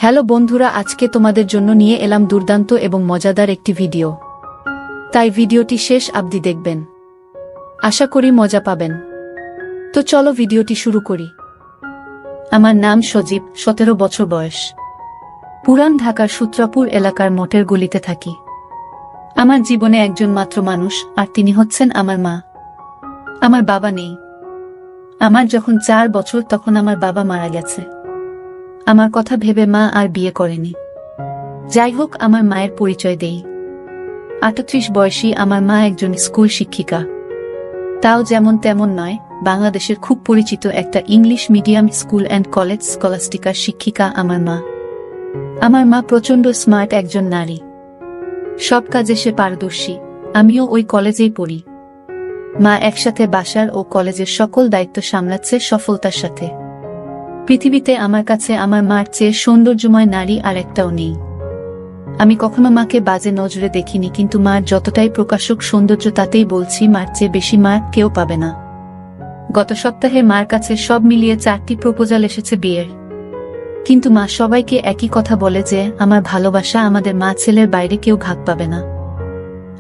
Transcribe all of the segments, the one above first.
Hello বন্ধুরা, আজকে তোমাদের জন্য নিয়ে এলাম দুর্দান্ত এবং মজাদার একটি ভিডিও। তাই ভিডিওটি শেষ অবধি দেখবেন, আশা করি মজা পাবেন। তো চলো ভিডিওটি শুরু করি। আমার নাম সজীব, 17 বছর বয়স। পুরান ঢাকার সূত্রাপুর এলাকার মঠের গলিতে থাকি। আমার জীবনে একজন মাত্র মানুষ, আর তিনি হচ্ছেন আমার মা। আমার বাবা নেই। আমার যখন 4 বছর তখন আমার বাবা মারা গেছে। আমার কথা ভেবে মা আর বিয়ে করেনি। যাই হোক, আমার মায়ের পরিচয় দেই। 38 বয়সী আমার মা একজন স্কুল শিক্ষিকা। তাও যেমন তেমন নয়, বাংলাদেশের খুব পরিচিত একটা English medium school and college স্কলাস্টিকার শিক্ষিকা আমার মা। আমার মা প্রচণ্ড স্মার্ট একজন নারী। সব কাজে সে পারদর্শী। আমিও ওই কলেজেই পড়ি। মা একসাথে বাসার ও কলেজের সকল দায়িত্ব সামলাচ্ছে সফলতার সাথে। পৃথিবীতে আমার কাছে আমার মার চেয়ে সৌন্দর্যময় নারী আর একটাও নেই। আমি কখনো মাকে বাজে নজরে দেখিনি, কিন্তু মার যতটাই প্রকাশক সৌন্দর্য তাতেই বলছি মার চেয়ে বেশি মা কেউ পাবে না। গত সপ্তাহে মার কাছে সব মিলিয়ে 4টি প্রপোজাল এসেছে বিয়ের। কিন্তু মা সবাইকে একই কথা বলে যে আমার ভালোবাসা আমাদের মা ছেলের বাইরে কেউ ভাগ পাবে না।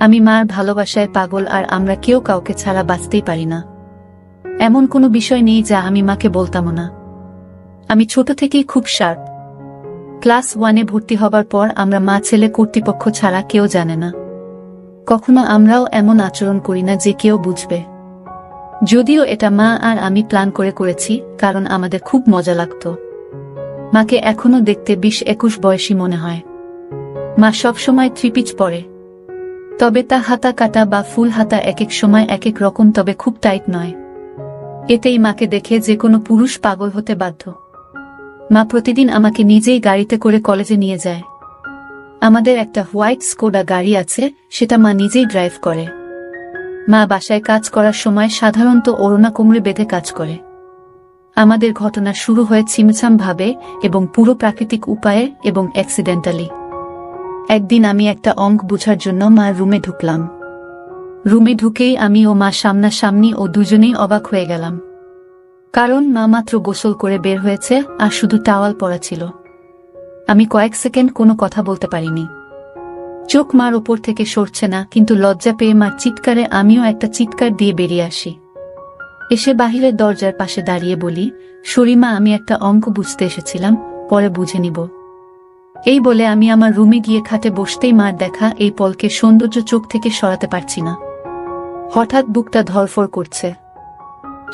আমি মার ভালোবাসায় পাগল, আর আমরা কেউ কাউকে ছাড়া বাঁচতেই পারি না। এমন কোনো বিষয় নেই যা আমি মাকে বলতাম না। আমি ছোট থেকেই খুব শার্প। ক্লাস 1-এ ভর্তি হবার পর আমরা মা ছেলে কর্তৃপক্ষ ছাড়া কেউ জানে না। কখনো আমরাও এমন আচরণ করি না যে কেউ বুঝবে। যদিও এটা মা আর আমি প্ল্যান করে করেছি, কারণ আমাদের খুব মজা লাগতো। মাকে এখনো দেখতে 20-21 বয়সী মনে হয়। মা সবসময় 3 পিচ পরে, তবে তা হাতা কাটা বা ফুল হাতা এক এক সময় এক এক রকম, তবে খুব টাইট নয়। এতেই মাকে দেখে যে কোনো পুরুষ পাগল হতে বাধ্য। মা প্রতিদিন আমাকে নিজেই গাড়িতে করে কলেজে নিয়ে যায়। আমাদের একটা হোয়াইট স্কোডা গাড়ি আছে, সেটা মা নিজেই ড্রাইভ করে। মা বাসায় কাজ করার সময় সাধারণত ওড়না কোমরে বেঁধে কাজ করে। আমাদের ঘটনা শুরু হয় ছিমছাম ভাবে এবং পুরো প্রাকৃতিক উপায়ে এবং অ্যাক্সিডেন্টালি। একদিন আমি একটা অঙ্ক বুঝার জন্য মার রুমে ঢুকলাম। রুমে ঢুকেই আমি ও মা সামনাসামনি, ও দুজনেই অবাক হয়ে গেলাম। কারণ মা মাত্র গোসল করে বের হয়েছে আর শুধু টাওয়াল পরা ছিল। আমি কয়েক সেকেন্ড কোনো কথা বলতে পারিনি। চোখ মার ওপর থেকে সরছে না, কিন্তু লজ্জা পেয়ে মার চিৎকারে আমিও একটা চিৎকার দিয়ে বেরিয়ে আসি। এসে বাহিরের দরজার পাশে দাঁড়িয়ে বলি, শরীমা, আমি একটা অঙ্ক বুঝতে এসেছিলাম, পরে বুঝে নিব। এই বলে আমি আমার রুমে গিয়ে খাটে বসতেই মার দেখা এই পলকে সৌন্দর্য চোখ থেকে সরাতে পারছি না। হঠাৎ বুকটা ধড়ফড় করছে।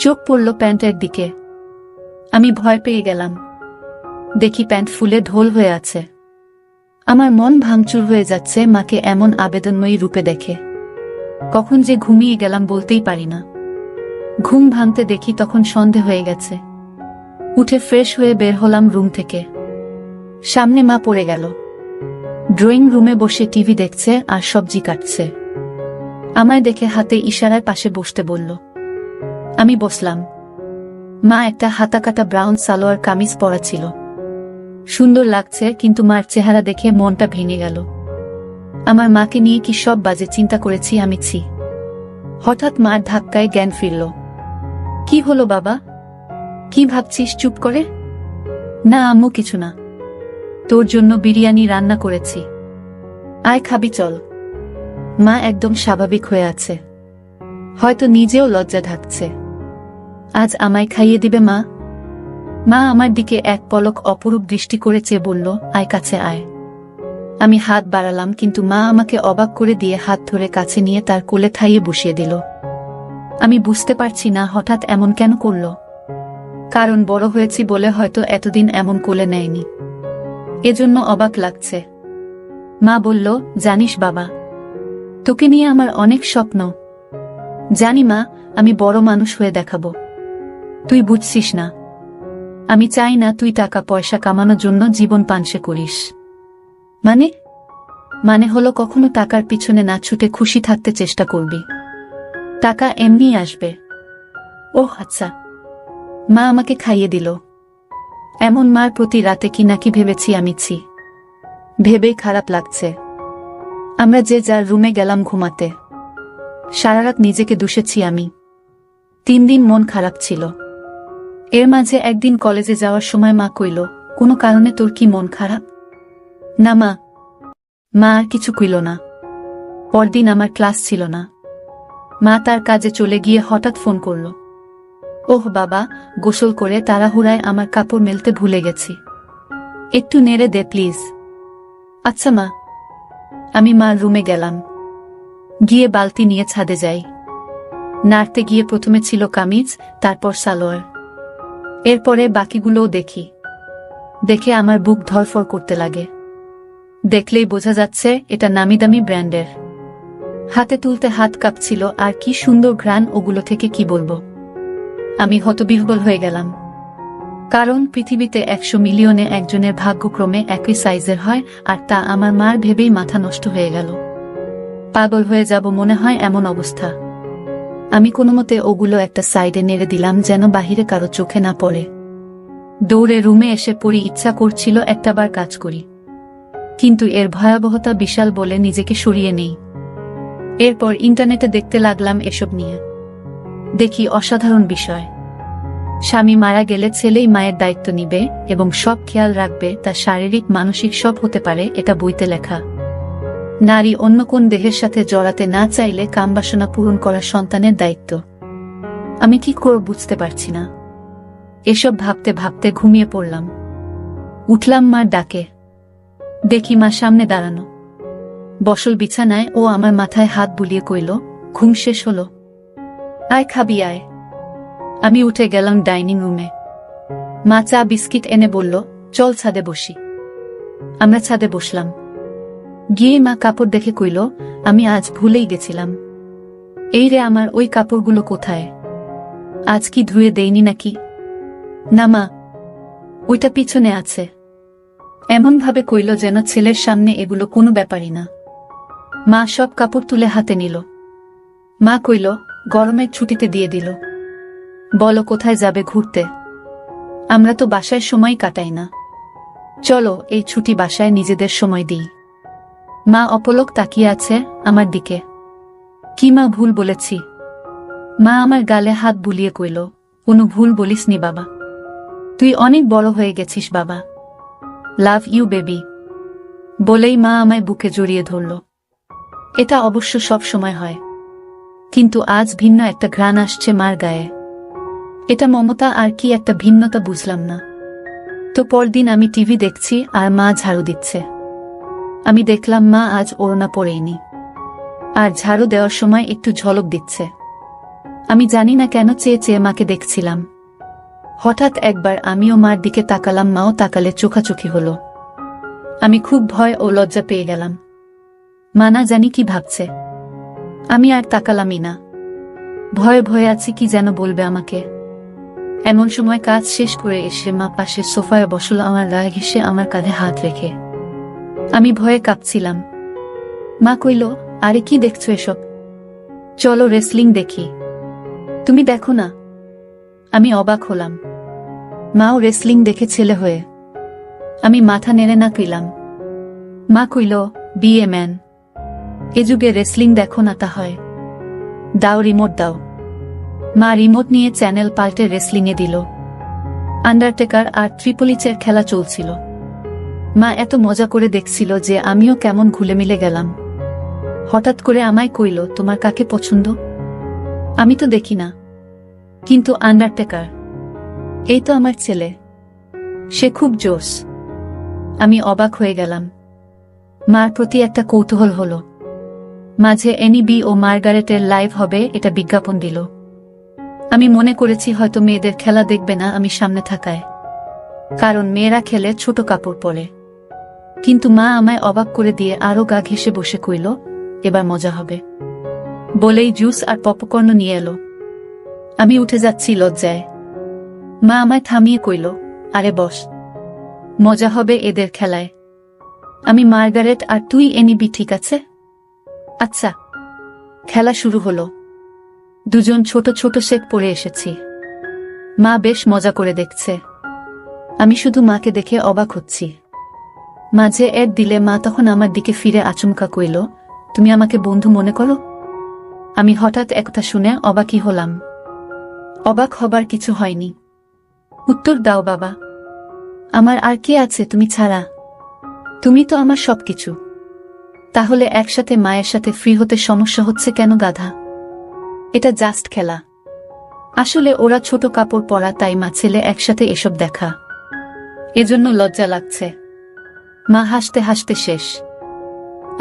চোখ পড়ল প্যান্টের দিকে। আমি ভয় পেয়ে গেলাম। দেখি প্যান্ট ফুলে ঢোল হয়ে আছে। আমার মন ভাঙচুর হয়ে যাচ্ছে মাকে এমন আবেদনময়ী রূপে দেখে। কখন যে ঘুমিয়ে গেলাম বলতেই পারি না। ঘুম ভাঙতে দেখি তখন সন্ধে হয়ে গেছে। উঠে ফ্রেশ হয়ে বের হলাম রুম থেকে। সামনে মা পড়ে গেল। ড্রয়িং রুমে বসে টিভি দেখছে আর সবজি কাটছে। আমায় দেখে হাতে ইশারায় পাশে বসতে বলল। আমি বসলাম। মা একটা হাতাকাটা ব্রাউন সালোয়ার কামিজ পরা ছিল। সুন্দর লাগছে, কিন্তু মার চেহারা দেখে মনটা ভেঙে গেল। আমার মাকে নিয়ে কি সব বাজে চিন্তা করেছি আমি, ছি। হঠাৎ মার ধাক্কায় জ্ঞান ফিরল। কি হলো বাবা? কি ভাবছিস? চুপ করে। না আম্মু, কিছু না। তোর জন্য বিরিয়ানি রান্না করেছি, আয় খাবি, চল। মা একদম স্বাভাবিক হয়ে আছে, হয়তো নিজেও লজ্জা ঢাকছে। আজ আমায় খাইয়ে দিবে মা? মা আমার দিকে এক পলক অপরূপ দৃষ্টি করে চেয়ে বলল, আয় কাছে আয়। আমি হাত বাড়ালাম, কিন্তু মা আমাকে অবাক করে দিয়ে হাত ধরে কাছে নিয়ে তার কোলে থাইয়ে বসিয়ে দিল। আমি বুঝতে পারছি না হঠাৎ এমন কেন করল। কারণ বড় হয়েছি বলে হয়তো এতদিন এমন কোলে নেয়নি, এজন্য অবাক লাগছে। মা বলল, জানিস বাবা, তোকে নিয়ে আমার অনেক স্বপ্ন। জানি মা, আমি বড় মানুষ হয়ে দেখাবো। তুই বুঝছিস না, আমি চাই না তুই টাকা পয়সা কামানোর জন্য জীবন পানসে করিস। মানে হলো কখনো টাকার পিছনে না ছুটে খুশি থাকতে চেষ্টা করবি। টাকা এমনিই আসবে। ওহ আচ্ছা। মা আমাকে খাইয়ে দিল। এমন মার প্রতি রাতে কি নাকি ভেবেছি আমি, ছি। ভেবেই খারাপ লাগছে। আমরা যে যার রুমে গেলাম ঘুমাতে। সারারাত নিজেকে দুষেছি আমি। 3 দিন মন খারাপ ছিল। এর মাঝে একদিন কলেজে যাওয়ার সময় মা কইল, কোনো কারণে তোর কি মন খারাপ? না মা। মা আর কিছু কইল না। পরদিন আমার ক্লাস ছিল না। মা তার কাজে চলে গিয়ে হঠাৎ ফোন করল। ওহ বাবা, গোসল করে তাড়াহুড়ায় আমার কাপড় মেলতে ভুলে গেছি, একটু নেড়ে দে প্লিজ। আচ্ছা মা। আমি মার রুমে গেলাম, গিয়ে বালতি নিয়ে ছাদে যাই। নাড়তে গিয়ে প্রথমে ছিল কামিজ, তারপর সালোয়ার, এরপরে বাকিগুলোও দেখি। দেখে আমার বুক ধরফর করতে লাগে। দেখলেই বোঝা যাচ্ছে এটা নামিদামি ব্র্যান্ডের। হাতে তুলতে হাত কাঁপছিল, আর কি সুন্দর ঘ্রাণ ওগুলো থেকে কি বলবো। আমি হতবিহ্বল হয়ে গেলাম, কারণ পৃথিবীতে 100 মিলিয়নে একজনের ভাগ্যক্রমে একই সাইজের হয়, আর তা আমার মার ভেবেই মাথা নষ্ট হয়ে গেল। পাগল হয়ে যাব মনে হয় এমন অবস্থা। আমি কোনোমতে ওগুলো একটা সাইডে নেড়ে দিলাম যেন বাহিরে কারো চোখে না পড়ে। দৌড়ে রুমে এসে পড়ি, ইচ্ছা করছিল একটাবার কাজ করি, কিন্তু এর ভয়াবহতা বিশাল বলে নিজেকে সরিয়ে নেই। এরপর ইন্টারনেটে দেখতে লাগলাম এসব নিয়ে। দেখি অসাধারণ বিষয়। স্বামী মারা গেলে ছেলেই মায়ের দায়িত্ব নিবে এবং সব খেয়াল রাখবে, তা শারীরিক মানসিক সব হতে পারে, এটা বইতে লেখা। নারী অন্য কোন দেহের সাথে জড়াতে না চাইলে কামবাসনা পূরণ করা সন্তানের দায়িত্ব। আমি কি করব বুঝতে পারছি না। এসব ভাবতে ভাবতে ঘুমিয়ে পড়লাম। উঠলাম মার ডাকে। দেখি মা সামনে দাঁড়ানো, বসল বিছানায়। ও আমার মাথায় হাত বুলিয়ে কইল, ঘুম শেষ হলো, আয় খাবি আয়। আমি উঠে গেলাম ডাইনিং রুমে। মা চা বিস্কিট এনে বলল, চল ছাদে বসি। আমরা ছাদে বসলাম। গিয়ে মা কাপড় দেখে কইল, আমি আজ ভুলেই গেছিলাম। এই রে, আমার ওই কাপড়গুলো কোথায়? আজ কি ধুয়ে দেইনি নাকি? না মা, ওইটা পিছনে আছে। এমন ভাবে কইল যেন ছেলের সামনে এগুলো কোনো ব্যাপারই না। মা সব কাপড় তুলে হাতে নিল। মা কইল, গরমের ছুটিতে দিয়ে দিল। বলো কোথায় যাবে ঘুরতে? আমরা তো বাসায় সময় কাটাই না, চলো এই ছুটি বাসায় নিজেদের সময় দিই। মা অপলক তাকিয়ে আছে আমার দিকে। কি মা ভুল বলেছি? মা আমার গালে হাত বুলিয়ে কইল, কোনো ভুল বলিসনি বাবা, তুই অনেক বড় হয়ে গেছিস বাবা, লাভ ইউ বেবি। বলেই মা আমায় বুকে জড়িয়ে ধরল। এটা অবশ্য সব সময় হয়, কিন্তু আজ ভিন্ন একটা ঘ্রাণ আসছে মার গায়ে। এটা মমতা আর কি একটা ভিন্নতা বুঝলাম না। তো পরদিন আমি টিভি দেখছি আর মা ঝাড়ু দিচ্ছে। আমি দেখলাম মা আজ ওড়না পরেইনি, আর ঝাড়ু দেওয়ার সময় একটু ঝলক দিচ্ছে। আমি জানি না কেন চেয়ে চেয়ে মাকে দেখছিলাম। হঠাৎ একবার আমিও মার দিকে তাকালাম, মাও তাকালে চোখাচোখি হলো। আমি খুব ভয় ও লজ্জা পেয়ে গেলাম। মা না জানি কি ভাবছে। আমি আর তাকালামই না। ভয়ে ভয়ে আছি কি যেন বলবে আমাকে। এমন সময় কাজ শেষ করে এসে মা পাশের সোফায় বসল, আমার গা ঘেঁষে আমার কাঁধে হাত রেখে। আমি ভয়ে কাঁপছিলাম। মা কইল, আরে কি দেখছো এসব? চলো রেসলিং দেখি। তুমি দেখো না? আমি অবাক হলাম। মাও রেসলিং দেখে ছেলে হয়ে। আমি মাথা নেড়ে না কইলাম। মা কইল, বি এ ম্যান। এ যুগে রেসলিং দেখো না তা হয়? দাও রিমোট দাও। মা রিমোট নিয়ে চ্যানেল পাল্টে রেসলিংয়ে দিল। আন্ডারটেকার আর ট্রিপলিচের খেলা চলছিল। মা এত মজা করে দেখছিল যে আমিও কেমন ঘুলে মিলে গেলাম। হঠাৎ করে আমায় কইল, তোমার কাকে পছন্দ? আমি তো দেখি না, কিন্তু আন্ডারটেকার এই তো আমার ছেলে, সে খুব জোশ। আমি অবাক হয়ে গেলাম। মার প্রতি একটা কৌতূহল হলো। মাঝে এনবি ও মার্গারেটের লাইভ হবে এটা বিজ্ঞাপন দিল। আমি মনে করেছি হয়তো মেয়েদের খেলা দেখবে না আমি সামনে থাকায়, কারণ মেয়েরা খেলে ছোট কাপড় পরে। কিন্তু মা আমায় অবাক করে দিয়ে আরো গা ঘেঁষে বসে কইল, এবার মজা হবে। বলেই জুস আর পপকর্ন নিয়ে এলো। আমি উঠে যাচ্ছি লজ্জায়। মা আমায় থামিয়ে কইল, আরে বস, মজা হবে এদের খেলায়। আমি মার্গারেট আর তুই এনিবি, ঠিক আছে? আচ্ছা। খেলা শুরু হলো। দুজন ছোট ছোট সেট পরে এসেছি। মা বেশ মজা করে দেখছে। আমি শুধু মাকে দেখে অবাক হচ্ছি। মাঝে এড দিলে মা তখন আমার দিকে ফিরে আচমকা কইল, তুমি আমাকে বন্ধু মনে করো? আমি হঠাৎ একথা শুনে অবাকই হলাম। অবাক হবার কিছু হয়নি। উত্তর দাও বাবা। আমার আর কে আছে তুমি ছাড়া? তুমি তো আমার সবকিছু। তাহলে একসাথে মায়ের সাথে ফ্রি হতে সমস্যা হচ্ছে কেন গাধা? এটা জাস্ট খেলা। আসলে ওরা ছোট কাপড় পরা, তাই মা ছেলে একসাথে এসব দেখা, এজন্য লজ্জা লাগছে। মা হাসতে হাসতে শেষ।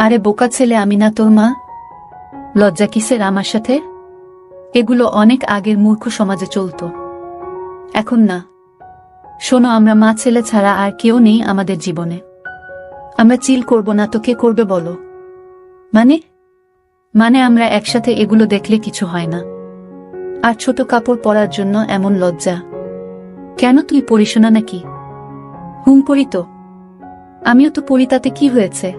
আরে বোকা ছেলে, আমি না তোর মা? লজ্জা কিসের আমার সাথে? এগুলো অনেক আগের মূর্খ সমাজে চলত, এখন না। শোনো, আমরা মা ছেলে ছাড়া আর কেউ নেই আমাদের জীবনে। আমরা চিল করব না তো কে করবে বলো? মানে আমরা একসাথে এগুলো দেখলে কিছু হয় না। আর ছোট কাপড় পরার জন্য এমন লজ্জা কেন? তুই পড়িস না নাকি? পড়ি তো। আমিও তো পড়ি, তাতে কি হয়েছে?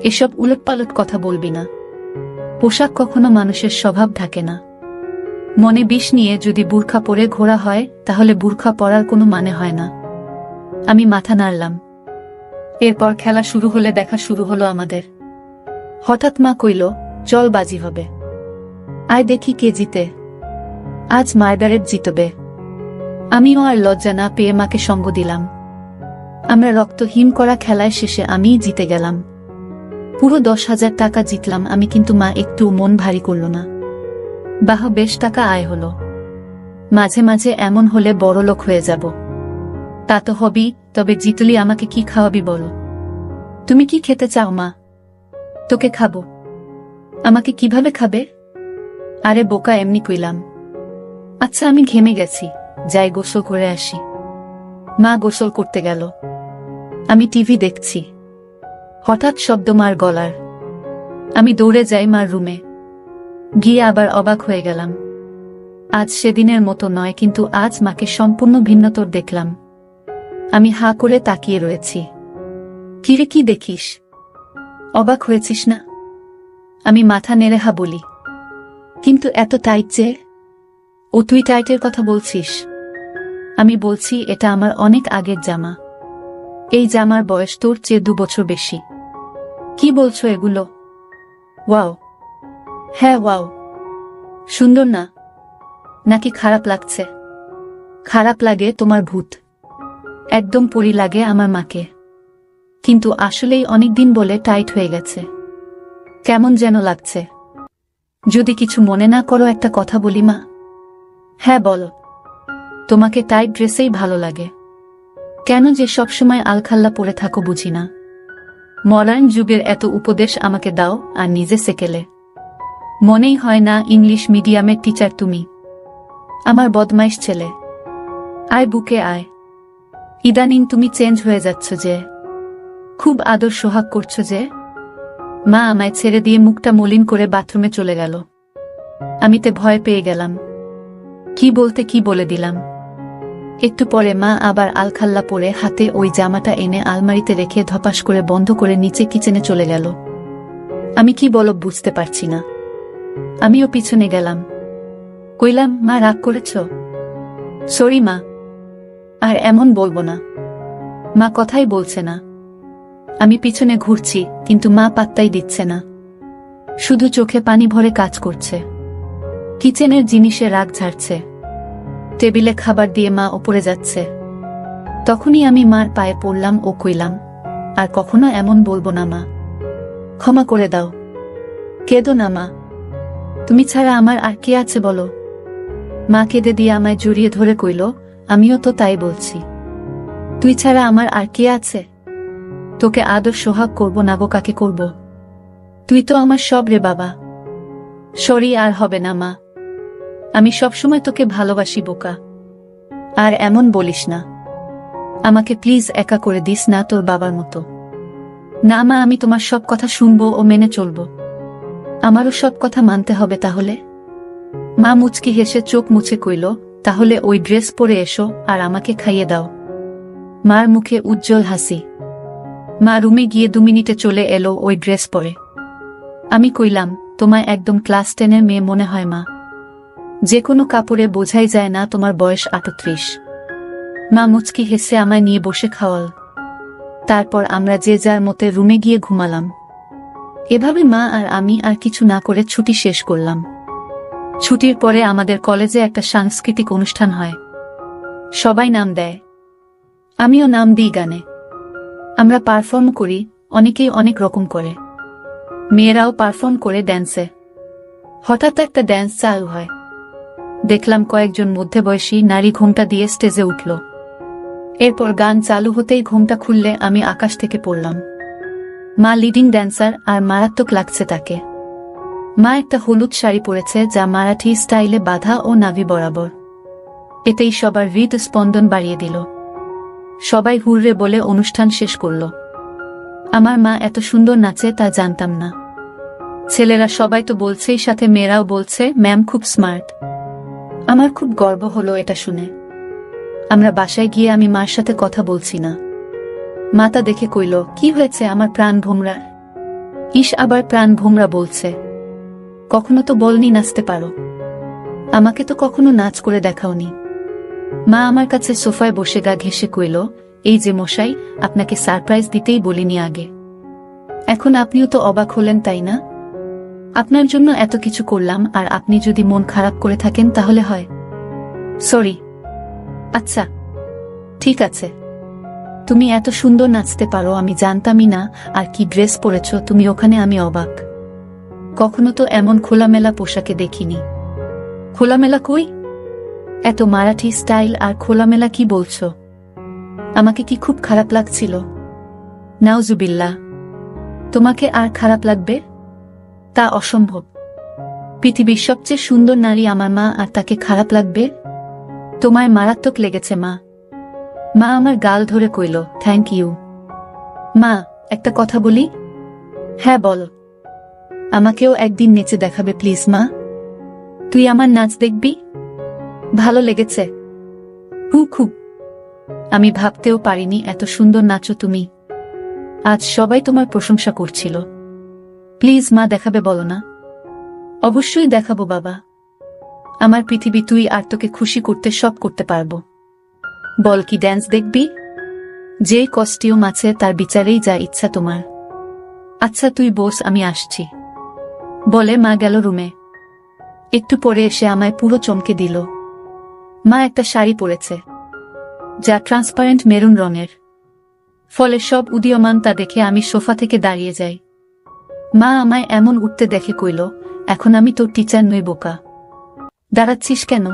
এসব উলটপালট কথা বলবি না। পোশাক কখনো মানুষের স্বভাব থাকে না। মনে বিষ নিয়ে যদি বুরখা পরে ঘোরা হয়, তাহলে বুরখা পরার কোনো মানে হয় না। আমি মাথা নাড়লাম। এরপর খেলা শুরু হলে দেখা শুরু হলো আমাদের। হঠাৎ মা কইল, চল বাজি হবে, আয় দেখি কে জিতে। আজ মার্গারেট জিতবে। আমিও আর লজ্জা না পেয়ে মাকে সঙ্গ দিলাম। আমরা রক্তহীন করা খেলায় শেষে আমিই জিতে গেলাম। পুরো 10,000 টাকা জিতলাম আমি, কিন্তু মা একটু মন ভারী করল না। বাহ, বেশ টাকা আয় হলো। মাঝে মাঝে এমন হলে বড়লোক হয়ে যাব। তা তো হবি, তবে জিতলি আমাকে কি খাওয়াবি বলো? তুমি কি খেতে চাও মা? তোকে খাবো। আমাকে কিভাবে খাবে? আরে বোকা, এমনি কইলাম। আচ্ছা, আমি ঘেমে গেছি, যাই গোসল করে আসি। মা গোসল করতে গেল। আমি টিভি দেখছি। হঠাৎ শব্দ মার গলার। আমি দৌড়ে যাই মার রুমে। গিয়ে আবার অবাক হয়ে গেলাম। আজ সেদিনের মতো নয়, কিন্তু আজ মাকে সম্পূর্ণ ভিন্নতর দেখলাম। আমি হাঁ করে তাকিয়ে রয়েছি। কিরে, কি দেখিস? অবাক হয়েছিস না? আমি মাথা নেড়ে হা বলি। কিন্তু এত টাইট যে? ও, তুই টাইটের কথা বলছিস? আমি বলছি, এটা আমার অনেক আগের জামা। এই জামার বয়স তোর চেয়ে 2 বছর বেশি। কি বলছো এগুলো? ওয়াও। হ্যাঁ ওয়াও। সুন্দর না? নাকি খারাপ লাগছে? খারাপ লাগে তোমার ভূত। একদম পরি লাগে আমার মাকে। কিন্তু আসলেই অনেকদিন বলে টাইট হয়ে গেছে। কেমন যেন লাগছে। যদি কিছু মনে না করো একটা কথা বলি মা? হ্যাঁ বলো। তোমাকে টাইট ড্রেসেই ভালো লাগে কেন যে সবসময় আলখাল্লা পরে থাকো বুঝি না। মডার্ন যুগের এত উপদেশ আমাকে দাও আর নিজে সেকেলে। মনেই হয় না ইংলিশ মিডিয়ামের টিচার তুমি। আমার বদমাইশ ছেলে। আয় বুকে আয়। ইদানিং তুমি চেঞ্জ হয়ে যাচ্ছ যে। খুব আদর সোহাগ করছো যে। মা আমায় ছেড়ে দিয়ে মুখটা মলিন করে বাথরুমে চলে গেল। আমি তে ভয় পেয়ে গেলাম। কি বলতে কি বলে দিলাম। একটু পরে মা আবার আলখাল্লা পরে হাতে ওই জামাটা এনে আলমারিতে রেখে ধপাস করে বন্ধ করে নিচে কিচেনে চলে গেল। আমি কি বলব বুঝতে পারছি না। আমিও পিছনে গেলাম। কইলাম, মা রাগ করেছ? সরি মা, আর এমন বলবো না। মা কথাই বলছে না। আমি পিছনে ঘুরছি, কিন্তু মা পাত্তাই দিচ্ছে না। শুধু চোখে পানি ভরে কাজ করছে। কিচেনের জিনিসে রাগ ঝাড়ছে। টেবিলে খাবার দিয়ে মা ওপরে যাচ্ছে। তখনই আমি মার পায়ে পড়লাম ও কইলাম, আর কখনো এমন বলবো না মা। ক্ষমা করে দাও। কেঁদো না মা। তুমি ছাড়া আমার আর কে আছে বলো? মা কেঁদে দিয়ে আমায় জড়িয়ে ধরে কইল, আমিও তো তাই বলছি। তুই ছাড়া আমার আর কে আছে? তোকে আদর সোহাগ করব না গো কাকে করব? তুই তো আমার সব রে বাবা। সরি, আর হবে না মা। আমি সবসময় তোকে ভালোবাসি বোকা। আর এমন বলিস না। আমাকে প্লিজ একা করে দিস না তোর বাবার মতো। না মা, আমি তোমার সব কথা শুনবো ও মেনে চলবো। আমারও সব কথা মানতে হবে তাহলে? মা মুচকি হেসে চোখ মুছে কইল, তাহলে ওই ড্রেস পরে এসো আর আমাকে খাইয়ে দাও। মার মুখে উজ্জ্বল হাসি। মা রুমে গিয়ে 2 মিনিটে চলে এলো ওই ড্রেস পরে। আমি কইলাম, তোমায় একদম ক্লাস 10-এর মেয়ে মনে হয় মা। যে কোনো কাপড়ে বোঝাই যায় না তোমার বয়স 38। মা মুচকি হেসে আমায় নিয়ে বসে খাওয়াল। তারপর আমরা যে যার মতে রুমে গিয়ে ঘুমালাম। এভাবে মা আর আমি আর কিছু না করে ছুটি শেষ করলাম। ছুটির পরে আমাদের কলেজে একটা সাংস্কৃতিক অনুষ্ঠান হয়। সবাই নাম দেয়। আমিও নাম দিই গানে। আমরা পারফর্ম করি, অনেকেই অনেক রকম করে। মেয়েরাও পারফর্ম করে ড্যান্সে। হঠাৎ একটা ড্যান্স চালু হয়। দেখলাম কয়েকজন মধ্যবয়সী নারী ঘোমটা দিয়ে স্টেজে উঠল। এরপর গান চালু হতেই ঘোমটা খুললে আমি আকাশ থেকে পড়লাম। মা লিডিং ড্যান্সার, আর মারাত্মক লাগছে তাকে। মা একটা হলুদ শাড়ি পরেছে, যা মারাঠি স্টাইলে বাঁধা ও নাভি বরাবর। এতেই সবার হৃদস্পন্দন বাড়িয়ে দিল। সবাই হুররে বলে অনুষ্ঠান শেষ করল। আমার মা এত সুন্দর নাচে তা জানতাম না। ছেলেরা সবাই তো বলছেই, সাথে মেয়েরাও বলছে ম্যাম খুব স্মার্ট। আমার খুব গর্ব হলো এটা শুনে। আমরা বাসায় গিয়ে আমি মার সাথে কথা বলছি না। মা তা দেখে কইল, কি হয়েছে আমার প্রাণ ভোমরা? ইস, আবার প্রাণ ভোমরা বলছে? কখনো তো বলনি নাচতে পারো। আমাকে তো কখনো নাচ করে দেখাওনি। মা আমার কাছে সোফায় বসে গা ঘেঁষে কইল, এই যে মশাই, আপনাকে সারপ্রাইজ দিতেই বলিনি আগে। এখন আপনিও তো অবাক হলেন, তাই না? আপনার জন্য এত কিছু করলাম, আর আপনি যদি মন খারাপ করে থাকেন তাহলে হয়। সরি। আচ্ছা, ঠিক আছে। তুমি এত সুন্দর নাচতে পারো আমি জানতামই না, আর কি ড্রেস পরেছ তুমি ওখানে, আমি অবাক। কখনো তো এমন খোলামেলা পোশাকে দেখিনি। খোলামেলা কই? এত মারাঠি স্টাইল আর খোলামেলা কি বলছো? আমাকে কি খুব খারাপ লাগছিল? নাউজুবিল্লাহ। তোমাকে আর খারাপ লাগবে? তা অসম্ভব। পৃথিবীর সবচেয়ে সুন্দর নারী আমার মা, আর তাকে খারাপ লাগবে? তোমায় মারাত্মক লেগেছে মা। মা আমার গাল ধরে কইল, থ্যাংক ইউ। মা, একটা কথা বলি? হ্যাঁ বল। আমাকেও একদিন নেচে দেখাবে প্লিজ মা? তুই আমার নাচ দেখবি? ভালো লেগেছে? খুব। আমি ভাবতেও পারিনি এত সুন্দর নাচো তুমি। আজ সবাই তোমার প্রশংসা করছিল। প্লিজ মা, দেখাবে বলো না? অবশ্যই দেখাবো বাবা। আমার পৃথিবী তুই, আর তোকে খুশি করতে সব করতে পারবো। বল, কি ড্যান্স দেখবি? যেই কস্টিউম আছে তার বিচারেই যা ইচ্ছা তোমার। আচ্ছা তুই বস, আমি আসছি। বলে মা গেল রুমে। একটু পরে এসে আমায় পুরো চমকে দিল। মা একটা শাড়ি পরেছে, যা ট্রান্সপারেন্ট মেরুন রঙের। ফলে সব উদীয়মান তা দেখে আমি সোফা থেকে দাঁড়িয়ে যাই। মা আমায় এমন উঠতে দেখে কইল, এখন আমি তোর টিচার নই বোকা। দাঁড়াচ্ছিস কেন?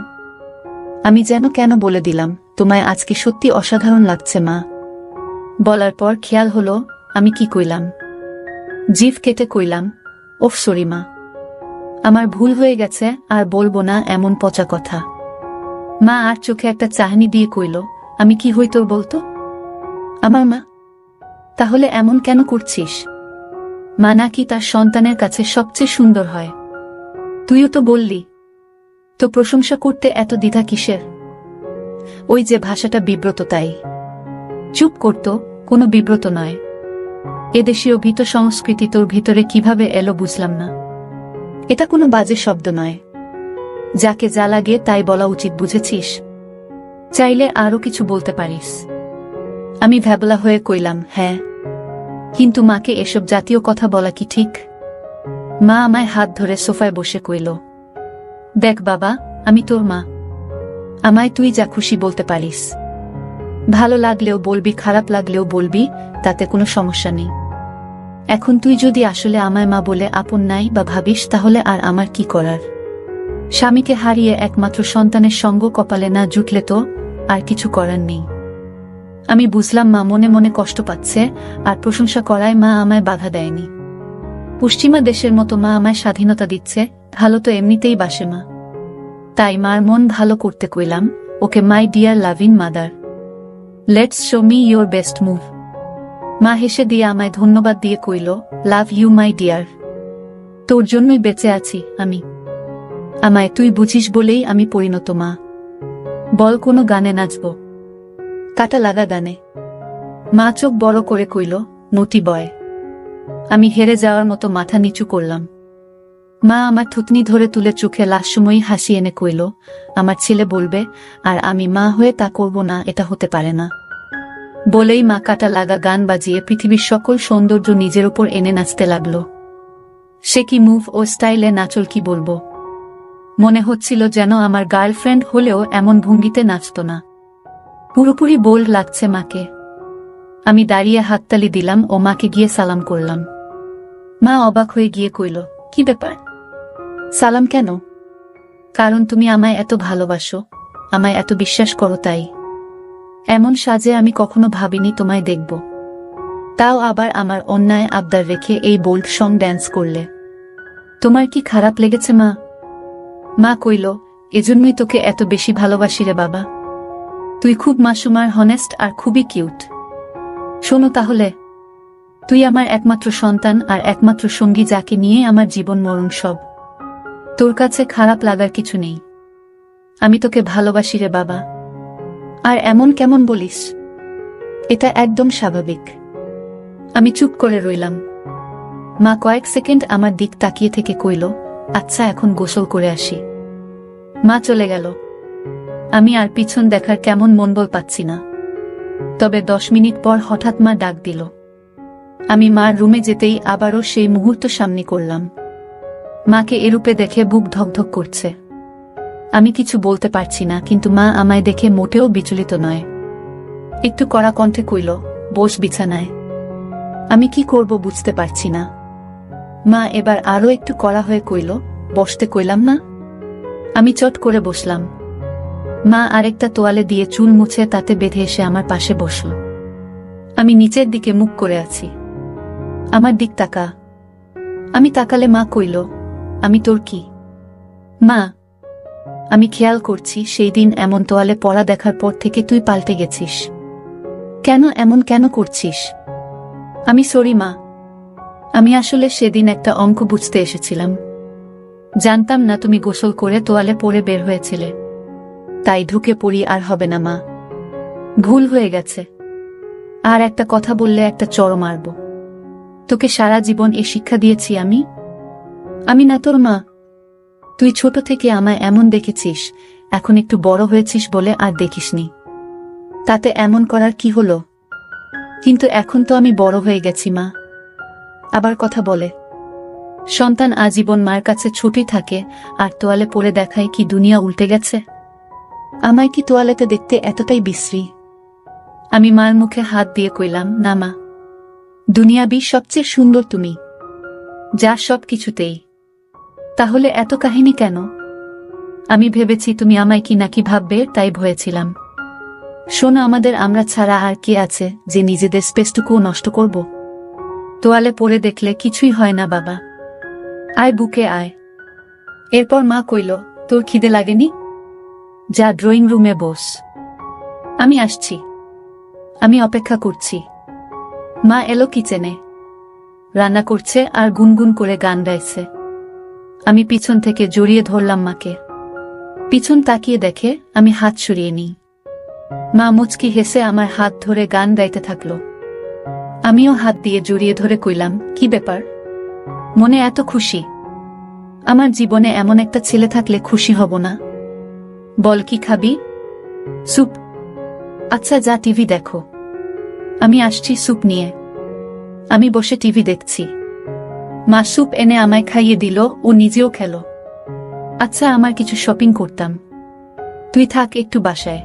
আমি যেন কেন বলে দিলাম, তোমায় আজকে সত্যি অসাধারণ লাগছে মা। বলার পর খেয়াল হলো আমি কি কইলাম। জিভ কেটে কইলাম, ওফ সরি মা, আমার ভুল হয়ে গেছে, আর বলবো না এমন পচা কথা। মা আর চোখে একটা চাহনি দিয়ে কইল, আমি কি হই তোর বলতো? আমার মা? তাহলে এমন কেন করছিস? মা নাকি তার সন্তানের কাছে সবচেয়ে সুন্দর হয়। তুইও তো বললি। তো প্রশংসা করতে এত দ্বিধা কিসের? ওই যে ভাষাটা বিব্রত, তাই। চুপ করতো, কোনো বিব্রত নয়। এদেশীয় ভীত সংস্কৃতি তোর ভিতরে কিভাবে এলো বুঝলাম না। এটা কোনো বাজে শব্দ নয়। যাকে যা লাগে তাই বলা উচিত, বুঝেছিস? চাইলে আরো কিছু বলতে পারিস। আমি ভ্যাবলা হয়ে কইলাম, হ্যাঁ, কিন্তু মাকে এসব জাতীয় কথা বলা কি ঠিক? মা আমায় হাত ধরে সোফায় বসে কইল, দেখ বাবা, আমি তোর মা। আমায় তুই যা খুশি বলতে পারিস। ভালো লাগলেও বলবি, খারাপ লাগলেও বলবি, তাতে কোনো সমস্যা নেই। এখন তুই যদি আসলে আমায় মা বলে আপন নাই বা ভাবিস, তাহলে আর আমার কি করার? স্বামীকে হারিয়ে একমাত্র সন্তানের সঙ্গ কপালে না জুটলে তো আর কিছু করার নেই। আমি বুঝলাম মা মনে মনে কষ্ট পাচ্ছে, আর প্রশংসা করায় মা আমায় বাধা দেয়নি। পশ্চিমা দেশের মতো মা আমায় স্বাধীনতা দিচ্ছে, ভালো তো এমনিতেই বাসে মা। তাই মার মন ভালো করতে কইলাম, okay my dear loving mother, let's show me your best move. মা হেসে দিয়ে আমায় ধন্যবাদ দিয়ে কইল, লাভ ইউ মাই ডিয়ার। তোর জন্যই বেঁচে আছি আমি। আমায় তুই বুঝিস বলেই আমি পরিণত মা। বল, কোনো গানে নাচব? কাটা লাগা গানে। মা চোখ বড় করে কইল, নটি বয়। আমি হেরে যাওয়ার মতো মাথা নিচু করলাম। মা আমার থুতনি ধরে তুলে চোখে লাস্যময়ী হাসি এনে কইল, আমার ছেলে বলবে আর আমি মা হয়ে তা করব না, এটা হতে পারে না। বলেই মা কাটা লাগা গান বাজিয়ে পৃথিবীর সকল সৌন্দর্য নিজের উপর এনে নাচতে লাগল। সে কি মুভ ও স্টাইলে নাচল কি বলবো। মনে হচ্ছিল যেন আমার গার্লফ্রেন্ড হলেও এমন ভঙ্গিতে নাচত না। পুরোপুরি বোল্ড লাগছে মাকে। আমি দাঁড়িয়ে হাততালি দিলাম ও মাকে গিয়ে সালাম করলাম। মা অবাক হয়ে গিয়ে কইল, কি ব্যাপার? সালাম কেন? কারণ তুমি আমায় এত ভালোবাসো, আমায় এত বিশ্বাস করো তাই। এমন সাজে আমি কখনো ভাবিনি তোমায় দেখব, তাও আবার আমার অন্যায় আবদার রেখে এই বোল্ড সং ড্যান্স করলে। তোমার কি খারাপ লেগেছে মা? মা কইল, এজন্যই তোকে এত বেশি ভালোবাসি রে বাবা। তুই খুব মাসুমার, হনেস্ট আর খুবই কিউট। শোনো তাহলে, তুই আমার একমাত্র সন্তান আর একমাত্র সঙ্গী, যাকে নিয়ে আমার জীবন মরণ সব। তোর কাছে খারাপ লাগার কিছু নেই। আমি তোকে ভালোবাসি রে বাবা। আর এমন কেমন বলিস? এটা একদম স্বাভাবিক। আমি চুপ করে রইলাম। মা কয়েক সেকেন্ড আমার দিক তাকিয়ে থেকে কইল, আচ্ছা এখন গোসল করে আসি। মা চলে গেল। আমি আর পিছন দেখার কেমন মনোবল পাচ্ছি না। তবে 10 মিনিট পর হঠাৎ মা ডাক দিল। আমি মার রুমে যেতেই আবারও সেই মুহূর্ত সামনে করলাম। মাকে এরূপে দেখে বুক ধকধক করছে। আমি কিছু বলতে পারছি না, কিন্তু মা আমায় দেখে মোটেও বিচলিত নয়। একটু কড়া কণ্ঠে কইল, বস বিছানায়। আমি কি করব বুঝতে পারছি না। মা এবার আরো একটু কড়া হয়ে কইল, বসতে কইলাম না। আমি চট করে বসলাম। মা আরেকটা তোয়ালে দিয়ে চুল মুছে তাতে বেঁধে এসে আমার পাশে বসল। আমি নিচের দিকে মুখ করে আছি। আমার দিক তাকা। আমি তাকালে মা কইল, আমি তোর কি? মা, আমি খেয়াল করছি সেই দিন এমন তোয়ালে পরা দেখার পর থেকে তুই পাল্টে গেছিস। কেন এমন কেন করছিস? আমি সরি মা। আমি আসলে সেদিন একটা অঙ্ক বুঝতে এসেছিলাম। জানতাম না তুমি গোসল করে তোয়ালে পরে বের হয়েছিলে, তাই ঢুকে পড়ি। আর হবে না মা, ভুল হয়ে গেছে। আর একটা কথা বললে একটা চড় মারব। তোকে সারা জীবন এ শিক্ষা দিয়েছি আমি। আমি না তোর মা। তুই ছোট থেকে আমায় এমন দেখেছিস, এখন একটু বড় হয়েছিস বলে আর দেখিসনি। তাতে এমন করার কি হলো? কিন্তু এখন তো আমি বড় হয়ে গেছি মা। আবার কথা বলে। সন্তান আজীবন মার কাছে ছুটি থাকে, আর তোয়ালে পরে দেখায় কি দুনিয়া উল্টে গেছে? আমায় কি তোয়ালেতে দেখতে এতটাই বিশ্রী? আমি মার মুখে হাত দিয়ে কইলাম, না মা, দুনিয়াবি সবচেয়ে সুন্দর তুমি, যা সব কিছুতেই। তাহলে এত কাহিনী কেন? আমি ভেবেছি তুমি আমায় কি নাকি ভাববে, তাই ভয়েছিলাম। শোনো, আমাদের আমরা ছাড়া আর কে আছে যে নিজেদের স্পেসটুকুও নষ্ট করব? তোয়ালে পরে দেখলে কিছুই হয় না বাবা। আয় বুকে আয়। এরপর মা কইল, তোর খিদে লাগেনি? যা ড্রয়িং রুমে বস, আমি আসছি। আমি অপেক্ষা করছি। মা এলো কিচেনে, রান্না করছে আর গুনগুন করে গান গাইছে। আমি পিছন থেকে জড়িয়ে ধরলাম মাকে। পিছন তাকিয়ে দেখে আমি হাত সরিয়ে নিই। মা মুচকি হেসে আমার হাত ধরে গান গাইতে থাকলো। আমিও হাত দিয়ে জড়িয়ে ধরে কইলাম, কি ব্যাপার? মনে এত খুশি? আমার জীবনে এমন একটা ছেলে থাকলে খুশি হব না? বল, কি খাবি? স্যুপ? আচ্ছা যা, টিভি দেখো। আমি আসছি স্যুপ নিয়ে। আমি বসে টিভি দেখছি। মা স্যুপ এনে আমায় খাইয়ে দিল, ও নিজেও খেল। আচ্ছা, আমার কিছু শপিং করতাম। তুই থাক একটু বাসায়,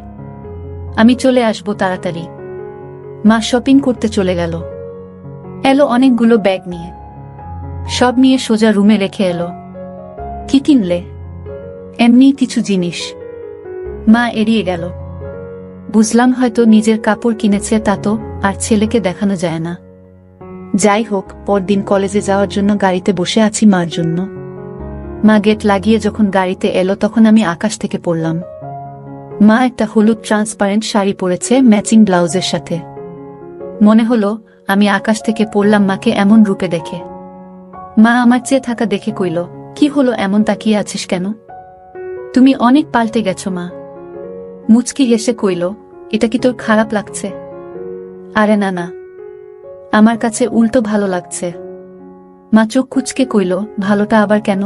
আমি চলে আসবো তাড়াতাড়ি। মা শপিং করতে চলে গেল। এলো অনেকগুলো ব্যাগ নিয়ে, সব নিয়ে সোজা রুমে রেখে এলো। কি কিনলে? এমনি কিছু জিনিস। মা এড়িয়ে গেল। বুঝলাম হয়তো নিজের কাপড় কিনেছে, তা তো আর ছেলেকে দেখানো যায় না। যাই হোক, পরদিন কলেজে যাওয়ার জন্য গাড়িতে বসে আছি মার জন্য। মা গেট লাগিয়ে যখন গাড়িতে এলো, তখন আমি আকাশ থেকে পড়লাম। মা একটা হলুদ ট্রান্সপারেন্ট শাড়ি পরেছে ম্যাচিং ব্লাউজের সাথে। মনে হলো আমি আকাশ থেকে পড়লাম মাকে এমন রূপে দেখে। মা আমার চেয়ে থাকা দেখে কইল, কি হলো, এমন তাকিয়ে আছিস কেন? তুমি অনেক পাল্টে গেছো মা। মুচকি হেসে কইল, এটা কি তোর খারাপ লাগছে? আরে না না, আমার কাছে উল্টো ভালো লাগছে। মা চোখ কুচকে কইল, ভালোটা আবার কেন?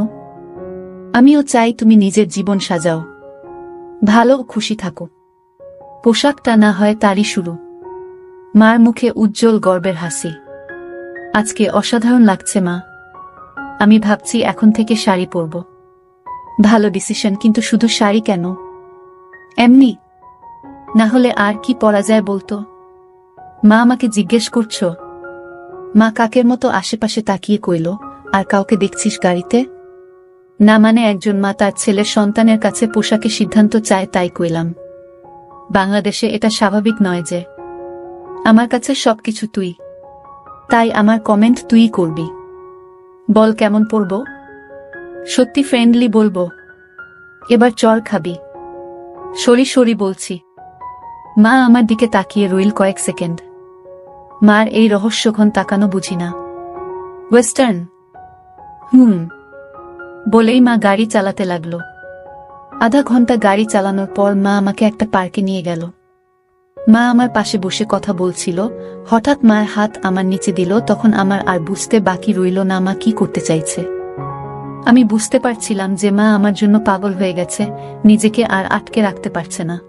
আমিও চাই তুমি নিজের জীবন সাজাও, ভালো ও খুশি থাকো। পোশাকটা না হয় তারই শুরু। মার মুখে উজ্জ্বল গর্বের হাসি। আজকে অসাধারণ লাগছে মা। আমি ভাবছি এখন থেকে শাড়ি পরব। ভালো ডিসিশন, কিন্তু শুধু শাড়ি কেন? এমনি না হলে আর কি পরা যায় বলতো? মা আমাকে জিজ্ঞেস করছো? মা কাকের মতো আশেপাশে তাকিয়ে কইল, আর কাউকে দেখছিস গাড়িতে? না মানে একজন মা তার ছেলের সন্তানের কাছে পোশাকে সিদ্ধান্ত চায় তাই কইলাম। বাংলাদেশে এটা স্বাভাবিক নয় যে আমার কাছে সবকিছু তুই, তাই আমার কমেন্ট তুই করবি। বল কেমন পড়ব? সত্যি ফ্রেন্ডলি বলবো? এবার চর খাবি? সরি সরি বলছি। মা আমার দিকে তাকিয়ে রইল কয়েক সেকেন্ড। মার এই রহস্যঘন তাকানো বুঝি না। ওয়েস্টার্ন? বলেই মা গাড়ি চালাতে লাগলো। আধা ঘন্টা গাড়ি চালানোর পর মা আমাকে একটা পার্কে নিয়ে গেল। মা আমার পাশে বসে কথা বলছিল, হঠাৎ মায়ের হাত আমার নিচে দিল। তখন আমার আর বুঝতে বাকি রইল না মা কি করতে চাইছে। আমি বুঝতে পারছিলাম যে মা আমার জন্য পাগল হয়ে গেছে, নিজেকে আর আটকে রাখতে পারছে না।